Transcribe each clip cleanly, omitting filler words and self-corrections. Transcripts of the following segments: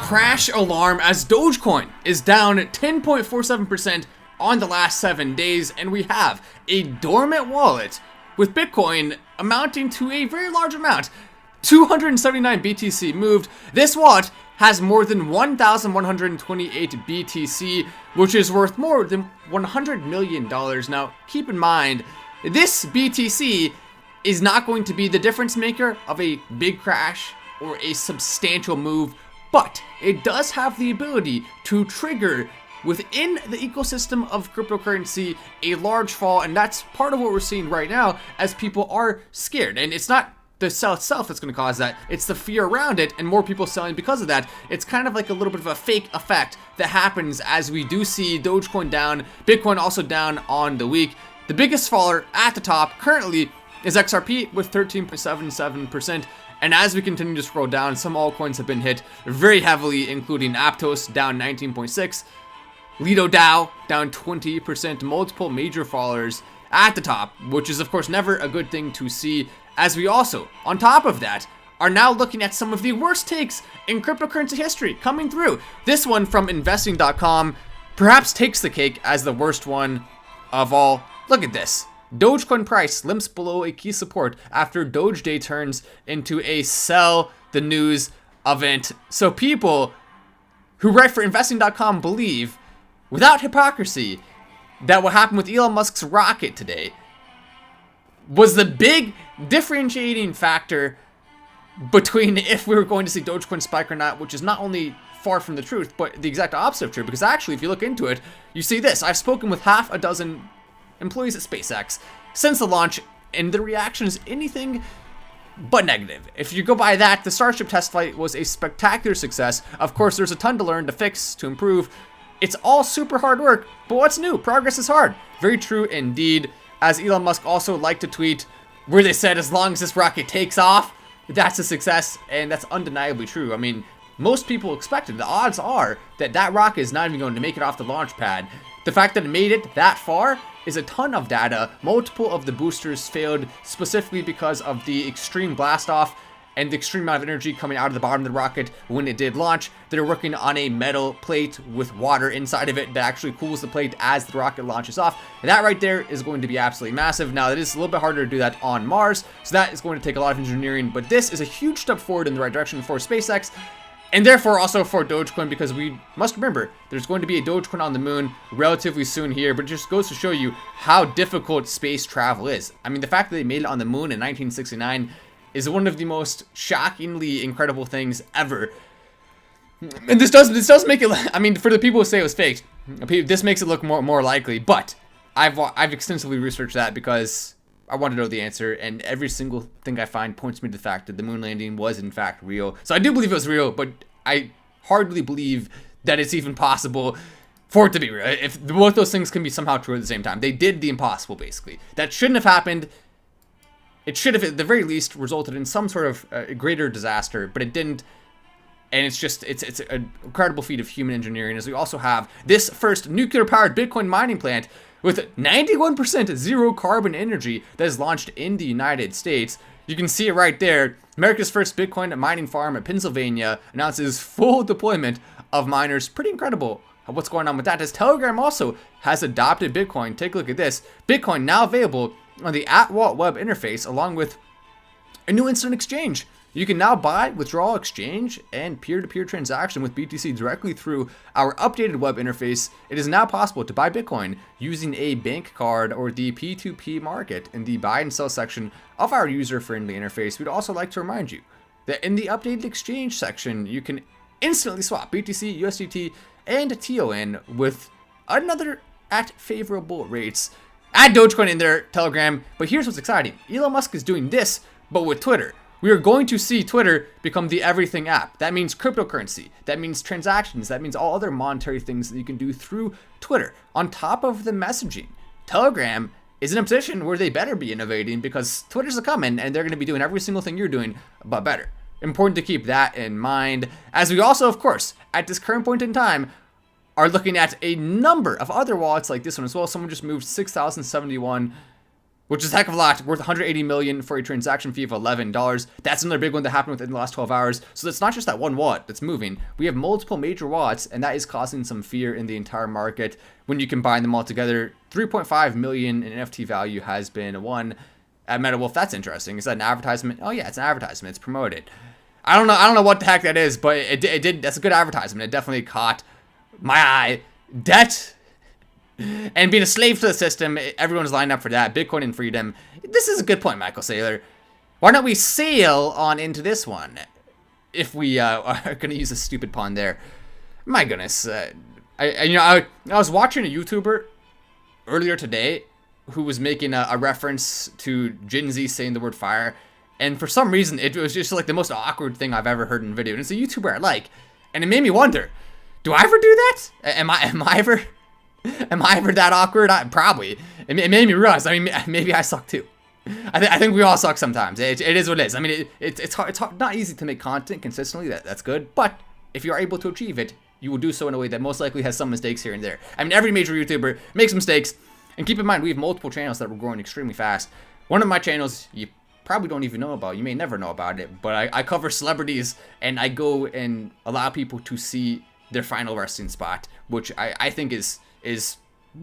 Crash alarm as Dogecoin is down 10.47% on the last 7 days, and we have a dormant wallet with Bitcoin amounting to a very large amount. 279 BTC moved. This wallet has more than 1,128 BTC, which is worth more than $100 million. Now, keep in mind, this BTC is not going to be the difference maker of a big crash or a substantial move, but it does have the ability to trigger within the ecosystem of cryptocurrency a large fall, and that's part of what we're seeing right now as people are scared. And it's not the sell itself that's going to cause that, it's the fear around it and more people selling because of that. It's kind of like a little bit of a fake effect that happens as we do see Dogecoin down, Bitcoin also down on the week. The biggest faller at the top currently is XRP with 13.77%. And as we continue to scroll down, some altcoins have been hit very heavily, including Aptos down 19.6%, Lido DAO down 20%, multiple major fallers at the top, which is of course never a good thing to see, as we also, on top of that, are now looking at some of the worst takes in cryptocurrency history coming through. This one from investing.com perhaps takes the cake as the worst one of all. Look at this. Dogecoin price limps below a key support after Doge Day turns into a sell the news event. So people who write for investing.com believe, without hypocrisy, that what happened with Elon Musk's rocket today was the big differentiating factor between if we were going to see Dogecoin spike or not, which is not only far from the truth, but the exact opposite of true. Because actually, if you look into it, you see this. I've spoken with half a dozen employees at SpaceX since the launch, and the reaction is anything but negative. If you go by that, the Starship test flight was a spectacular success. Of course, there's a ton to learn, to fix, to improve. It's all super hard work, but what's new? Progress is hard. Very true indeed. As Elon Musk also liked to tweet, where they said as long as this rocket takes off, that's a success, and that's undeniably true. I mean, most people expected, the odds are that that rocket is not even going to make it off the launch pad. The fact that it made it that far is a ton of data. Multiple of the boosters failed specifically because of the extreme blast off and the extreme amount of energy coming out of the bottom of the rocket when it did launch. They're working on a metal plate with water inside of it that actually cools the plate as the rocket launches off. And that right there is going to be absolutely massive. Now, it is a little bit harder to do that on Mars, so that is going to take a lot of engineering, but this is a huge step forward in the right direction for SpaceX, and therefore also for Dogecoin, because we must remember there's going to be a Dogecoin on the moon relatively soon here, but it just goes to show you how difficult space travel is. I mean, the fact that they made it on the moon in 1969 is one of the most shockingly incredible things ever. And this does make it, I mean, for the people who say it was faked, this makes it look more likely, but I've extensively researched that because I want to know the answer, and every single thing I find points me to the fact that the moon landing was in fact real. So I do believe it was real, but I hardly believe that it's even possible for it to be real. If both those things can be somehow true at the same time. They did the impossible, basically. That shouldn't have happened. It should have, at the very least, resulted in some sort of greater disaster, but it didn't. And it's an incredible feat of human engineering, as we also have this first nuclear-powered Bitcoin mining plant with 91% zero carbon energy that is launched in the United States. You can see it right there. America's first Bitcoin mining farm in Pennsylvania announces full deployment of miners. Pretty incredible what's going on with that. As Telegram also has adopted Bitcoin. Take a look at this. Bitcoin now available on the @Wallet web interface, along with a new instant exchange. You can now buy, withdraw, exchange, and peer-to-peer transaction with BTC directly through our updated web interface. It is now possible to buy Bitcoin using a bank card or the P2P market in the buy and sell section of our user-friendly interface. We'd also like to remind you that in the updated exchange section, you can instantly swap BTC, USDT, and TON with another at favorable rates. Add Dogecoin in their Telegram, but here's what's exciting. Elon Musk is doing this, but with Twitter. We are going to see Twitter become the everything app. That means cryptocurrency. That means transactions. That means all other monetary things that you can do through Twitter. On top of the messaging, Telegram is in a position where they better be innovating, because Twitter's a coming and they're going to be doing every single thing you're doing, but better. Important to keep that in mind, as we also, of course, at this current point in time, are looking at a number of other wallets like this one as well. Someone just moved 6,071 which is a heck of a lot, worth 180 million for a transaction fee of $11. That's another big one that happened within the last 12 hours. So it's not just that one wallet that's moving. We have multiple major wallets, and that is causing some fear in the entire market. When you combine them all together, 3.5 million in NFT value has been won at MetaWolf. That's interesting. Is that an advertisement? Oh yeah, it's an advertisement. It's promoted. I don't know what the heck that is, but it did. That's a good advertisement. It definitely caught my eye. Debt and being a slave to the system, everyone's lined up for that. Bitcoin and freedom. This is a good point, Michael Saylor. Why don't we sail on into this one? If we are going to use a stupid pun there. My goodness. I was watching a YouTuber earlier today who was making a reference to Gen Z saying the word fire. And for some reason, it was just like the most awkward thing I've ever heard in a video. And it's a YouTuber I like. And it made me wonder, do I ever do that? Am I ever that awkward? Probably. It made me realize, I mean, maybe I suck too. I think we all suck sometimes. It is what it is. I mean, it's hard, not easy to make content consistently. That's good. But if you're able to achieve it, you will do so in a way that most likely has some mistakes here and there. I mean, every major YouTuber makes mistakes. And keep in mind, we have multiple channels that were growing extremely fast. One of my channels, you probably don't even know about. You may never know about it. But I cover celebrities, and I go and allow people to see their final resting spot, which I think is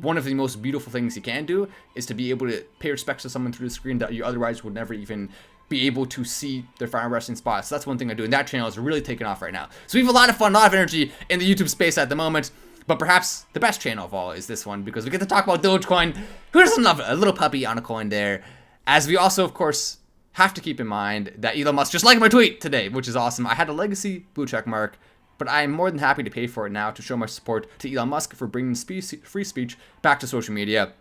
one of the most beautiful things you can do, is to be able to pay respects to someone through the screen that you otherwise would never even be able to see their final resting spot. So that's one thing I do, and that channel is really taking off right now. So we have a lot of fun, a lot of energy in the YouTube space at the moment, but perhaps the best channel of all is this one, because we get to talk about Dogecoin. Who doesn't love a little puppy on a coin there? As we also, of course, have to keep in mind that Elon Musk just liked my tweet today, which is awesome. I had a legacy blue check mark, but I am more than happy to pay for it now to show my support to Elon Musk for bringing free speech back to social media.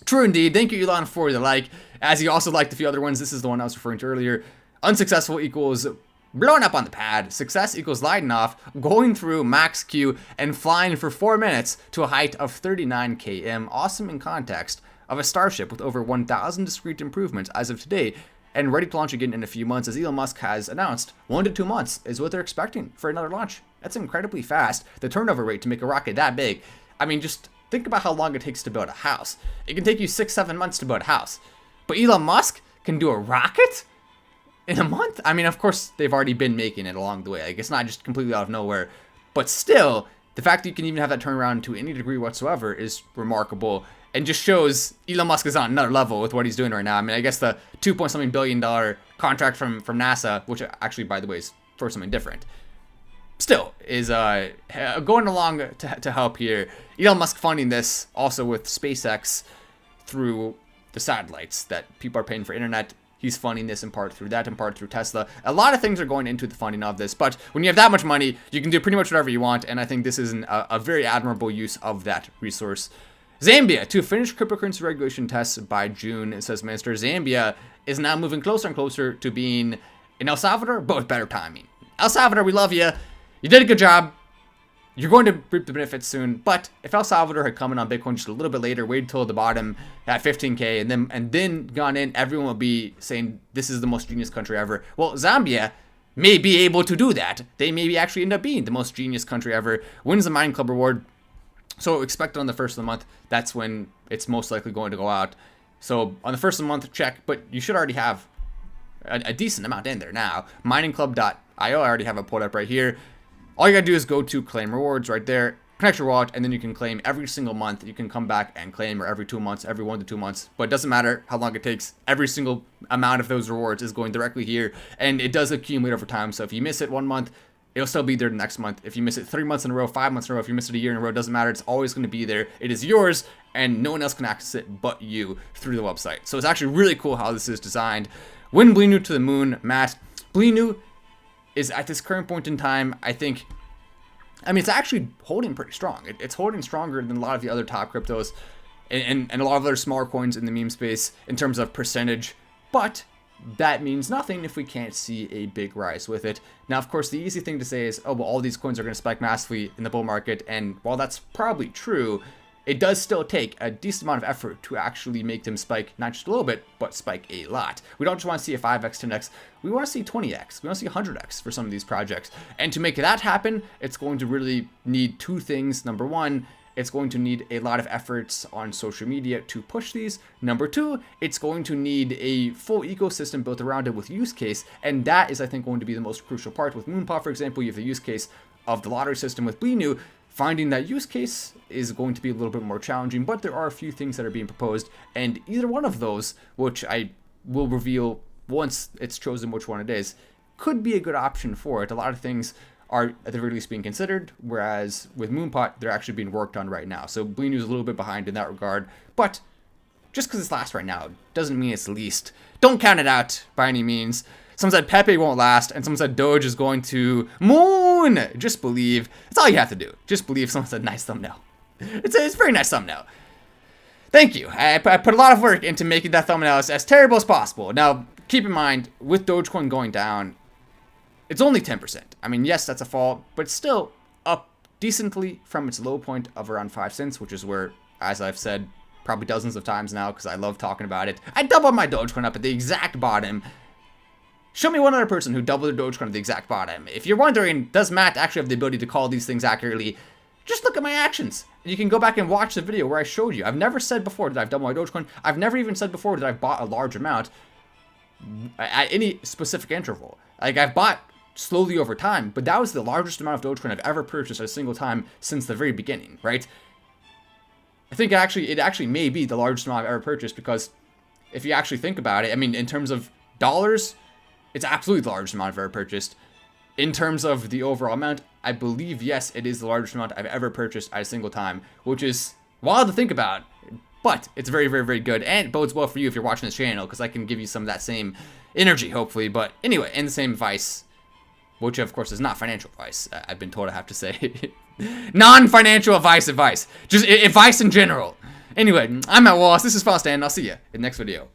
True indeed. Thank you, Elon, for the like. As he also liked a few other ones, this is the one I was referring to earlier. Unsuccessful equals blowing up on the pad. Success equals lighting off, going through max Q, and flying for 4 minutes to a height of 39 km. Awesome in context of a starship with over 1,000 discrete improvements as of today, and ready to launch again in a few months, as Elon Musk has announced. 1 to 2 months is what they're expecting for another launch. That's incredibly fast. The turnover rate to make a rocket that big. I mean, just think about how long it takes to build a house. It can take you 6-7 months to build a house. But Elon Musk can do a rocket in a month? I mean, of course, they've already been making it along the way. Like, it's not just completely out of nowhere. But still, the fact that you can even have that turnaround to any degree whatsoever is remarkable, and just shows Elon Musk is on another level with what he's doing right now. I mean, I guess the $2.something billion contract from NASA, which actually, by the way, is for something different, still is going along to help here. Elon Musk funding this also with SpaceX through the satellites that people are paying for internet. He's funding this in part through that, in part through Tesla. A lot of things are going into the funding of this, but when you have that much money, you can do pretty much whatever you want, and I think this is a very admirable use of that resource. Zambia to finish cryptocurrency regulation tests by June, says Minister. Zambia is now moving closer and closer to being in El Salvador, but with better timing. El Salvador, we love you. You did a good job. You're going to reap the benefits soon. But if El Salvador had come in on Bitcoin just a little bit later, waited till the bottom at 15K, and then gone in, everyone will be saying this is the most genius country ever. Well, Zambia may be able to do that. They maybe actually end up being the most genius country ever. Wins the Mining Club reward. So expect on the first of the month, that's when it's most likely going to go out. So on the first of the month, check, but you should already have a decent amount in there now. Miningclub.io, I already have it pulled up right here. All you gotta do is go to claim rewards right there, connect your wallet, and then you can claim every single month. You can come back and claim, or every 2 months, every 1 to 2 months, but it doesn't matter how long it takes. Every single amount of those rewards is going directly here, and it does accumulate over time. So if you miss it 1 month, it'll still be there the next month. If you miss it 3 months in a row, 5 months in a row, if you miss it a year in a row, it doesn't matter. It's always going to be there. It is yours, and no one else can access it but you through the website. So it's actually really cool how this is designed. Win Bleenu to the moon, Matt. Bleenu is at this current point in time, I mean, it's actually holding pretty strong. It's holding stronger than a lot of the other top cryptos and a lot of other smaller coins in the meme space in terms of percentage. But that means nothing if we can't see a big rise with it. Now, of course, the easy thing to say is, oh, well, all these coins are going to spike massively in the bull market. And while that's probably true, it does still take a decent amount of effort to actually make them spike, not just a little bit, but spike a lot. We don't just want to see a 5x, 10x. We want to see 20x. We want to see 100x for some of these projects. And to make that happen, it's going to really need two things. Number one, it's going to need a lot of efforts on social media to push these. Number two, it's going to need a full ecosystem built around it with use case, and that is, I think, going to be the most crucial part. With MoonPot, for example, you have the use case of the lottery system. With Bleenu, finding that use case is going to be a little bit more challenging, but there are a few things that are being proposed, and either one of those, which I will reveal once it's chosen which one it is, could be a good option for it. A lot of things are at the very least being considered, whereas with MoonPot, they're actually being worked on right now. So Bleenu is a little bit behind in that regard, but just because it's last right now doesn't mean it's least. Don't count it out by any means. Someone said Pepe won't last, and someone said Doge is going to moon. Just believe. That's all you have to do. Just believe. Someone said nice thumbnail. It's a very nice thumbnail. Thank you. I put a lot of work into making that thumbnail as terrible as possible. Now, keep in mind, with Dogecoin going down, it's only 10%. I mean, yes, that's a fall, but it's still up decently from its low point of around 5 cents, which is where, as I've said probably dozens of times now, because I love talking about it, I doubled my Dogecoin up at the exact bottom. Show me one other person who doubled their Dogecoin at the exact bottom. If you're wondering, does Matt actually have the ability to call these things accurately? Just look at my actions. You can go back and watch the video where I showed you. I've never said before that I've doubled my Dogecoin. I've never even said before that I've bought a large amount at any specific interval. Like, I've bought slowly over time, but that was the largest amount of Dogecoin I've ever purchased at a single time since the very beginning, right? I think it actually may be the largest amount I've ever purchased, because if you actually think about it, I mean, in terms of dollars, it's absolutely the largest amount I've ever purchased. In terms of the overall amount, I believe, yes, it is the largest amount I've ever purchased at a single time, which is wild to think about, but it's very, very, very good, and it bodes well for you if you're watching this channel, because I can give you some of that same energy, hopefully. But anyway, and the same advice, which of course is not financial advice, I've been told I have to say. Non-financial advice, just advice in general. Anyway, I'm Matt Wallace, this is Faust, and I'll see you in the next video.